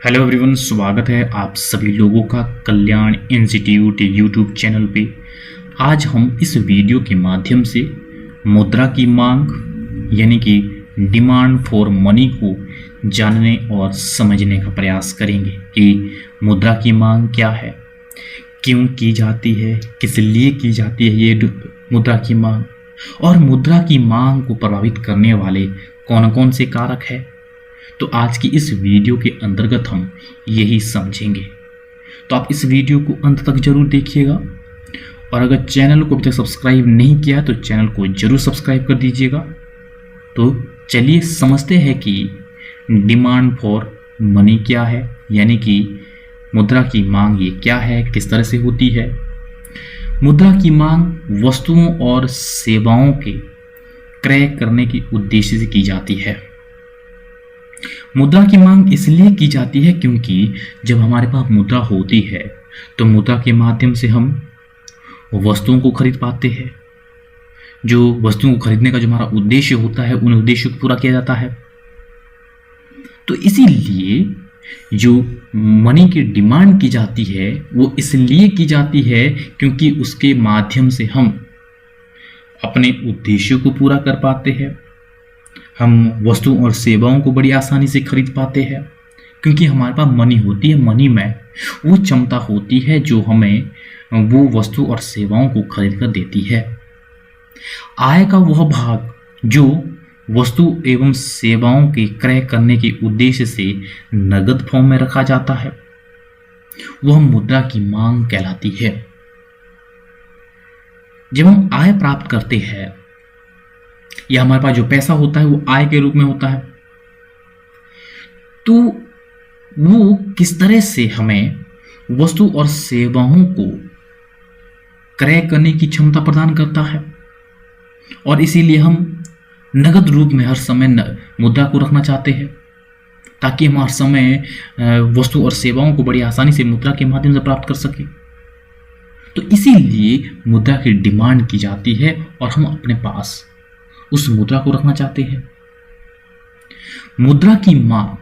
Hello everyone, स्वागत है आप सभी लोगों का कल्याण इंस्टीट्यूट यूट्यूब चैनल पे। आज हम इस वीडियो के माध्यम से मुद्रा की मांग यानी कि डिमांड फॉर मनी को जानने और समझने का प्रयास करेंगे कि मुद्रा की मांग क्या है, क्यों की जाती है, किस लिए की जाती है ये मुद्रा की मांग, और मुद्रा की मांग को प्रभावित करने वाले कौन कौन से कारक हैं। तो आज की इस वीडियो के अंतर्गत हम यही समझेंगे। तो आप इस वीडियो को अंत तक जरूर देखिएगा, और अगर चैनल को अभी तक सब्सक्राइब नहीं किया है तो चैनल को जरूर सब्सक्राइब कर दीजिएगा। तो चलिए समझते हैं कि डिमांड फॉर मनी क्या है, यानी कि मुद्रा की मांग ये क्या है, किस तरह से होती है। मुद्रा की मांग वस्तुओं और सेवाओं के क्रय करने के उद्देश्य से की जाती है। मुद्रा की मांग इसलिए की जाती है क्योंकि जब हमारे पास मुद्रा होती है तो मुद्रा के माध्यम से हम वस्तुओं को खरीद पाते हैं। जो वस्तुओं को खरीदने का जो हमारा उद्देश्य होता है उन उद्देश्यों को पूरा किया जाता है। तो इसीलिए जो मनी की डिमांड की जाती है वो इसलिए की जाती है क्योंकि उसके माध्यम से हम अपने उद्देश्यों को पूरा कर पाते हैं। हम वस्तुओं और सेवाओं को बड़ी आसानी से खरीद पाते हैं क्योंकि हमारे पास मनी होती है। मनी में वो क्षमता होती है जो हमें वो वस्तु और सेवाओं को खरीद कर देती है। आय का वह भाग जो वस्तु एवं सेवाओं के क्रय करने के उद्देश्य से नगद फॉर्म में रखा जाता है वह मुद्रा की मांग कहलाती है। जब हम आय प्राप्त करते हैं या हमारे पास जो पैसा होता है वो आय के रूप में होता है, तो वो किस तरह से हमें वस्तु और सेवाओं को क्रय करने की क्षमता प्रदान करता है। और इसीलिए हम नगद रूप में हर समय मुद्रा को रखना चाहते हैं ताकि हम हर समय वस्तु और सेवाओं को बड़ी आसानी से मुद्रा के माध्यम से प्राप्त कर सके। तो इसीलिए मुद्रा की डिमांड की जाती है और हम अपने पास उस मुद्रा को रखना चाहते हैं। मुद्रा की मांग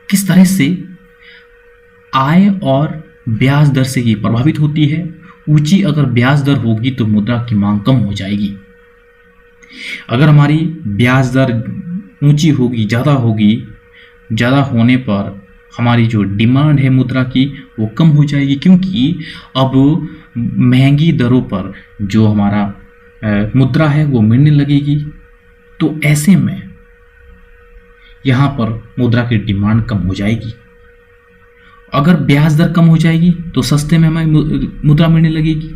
किस तरह से आय और ब्याज दर से ये प्रभावित होती है। ऊंची अगर ब्याज दर होगी तो मुद्रा की मांग कम हो जाएगी। अगर हमारी ब्याज दर ऊंची होगी, ज़्यादा होगी, ज़्यादा होने पर हमारी जो डिमांड है मुद्रा की वो कम हो जाएगी क्योंकि अब महंगी दरों पर जो हमारा मुद्रा है वो मिलने लगेगी। तो ऐसे में यहाँ पर मुद्रा की डिमांड कम हो जाएगी। अगर ब्याज दर कम हो जाएगी तो सस्ते में हमें मुद्रा मिलने लगेगी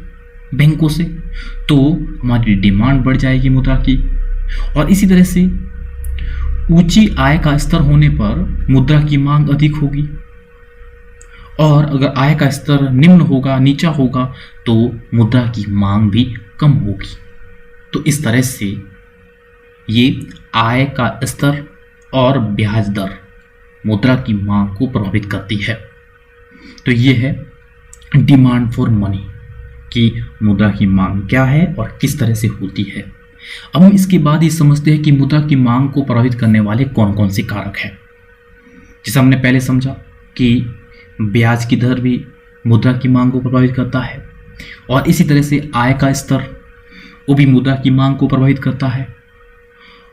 बैंकों से, तो हमारी डिमांड बढ़ जाएगी मुद्रा की। और इसी तरह से ऊंची आय का स्तर होने पर मुद्रा की मांग अधिक होगी, और अगर आय का स्तर निम्न होगा, नीचा होगा, तो मुद्रा की मांग भी कम होगी। तो इस तरह से ये आय का स्तर और ब्याज दर मुद्रा की मांग को प्रभावित करती है। तो ये है डिमांड फॉर मनी कि मुद्रा की मांग क्या है और किस तरह से होती है। अब हम इसके बाद ये समझते हैं कि मुद्रा की मांग को प्रभावित करने वाले कौन कौन से कारक हैं। जैसे हमने पहले समझा कि ब्याज की दर भी मुद्रा की मांग को प्रभावित करता है, और इसी तरह से आय का स्तर वो भी मुद्रा की मांग को प्रभावित करता है।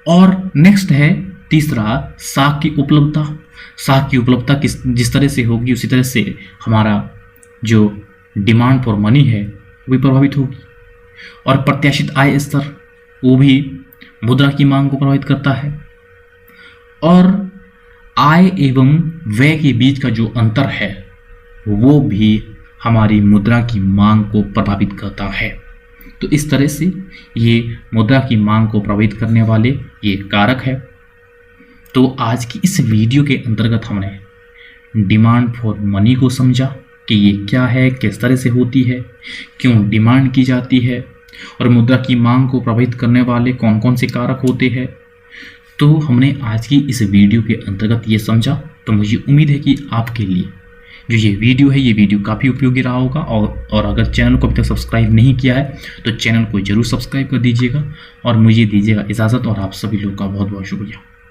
और नेक्स्ट है तीसरा, साख की उपलब्धता। साख की उपलब्धता जिस तरह से होगी उसी तरह से हमारा जो डिमांड फॉर मनी है वो भी प्रभावित होगी। और प्रत्याशित आय स्तर वो भी मुद्रा की मांग को प्रभावित करता है। और आय एवं व्यय के बीच का जो अंतर है वो भी हमारी मुद्रा की मांग को प्रभावित करता है। तो इस तरह से ये मुद्रा की मांग को प्रभावित करने वाले ये कारक है। तो आज की इस वीडियो के अंतर्गत हमने डिमांड फॉर मनी को समझा कि ये क्या है, किस तरह से होती है, क्यों डिमांड की जाती है, और मुद्रा की मांग को प्रभावित करने वाले कौन कौन से कारक होते हैं। तो हमने आज की इस वीडियो के अंतर्गत ये समझा। तो मुझे उम्मीद है कि आपके लिए जो ये वीडियो काफ़ी उपयोगी रहा होगा। और अगर चैनल को अभी तक सब्सक्राइब नहीं किया है तो चैनल को जरूर सब्सक्राइब कर दीजिएगा और मुझे दीजिएगा इजाज़त। और आप सभी लोगों का बहुत बहुत शुक्रिया।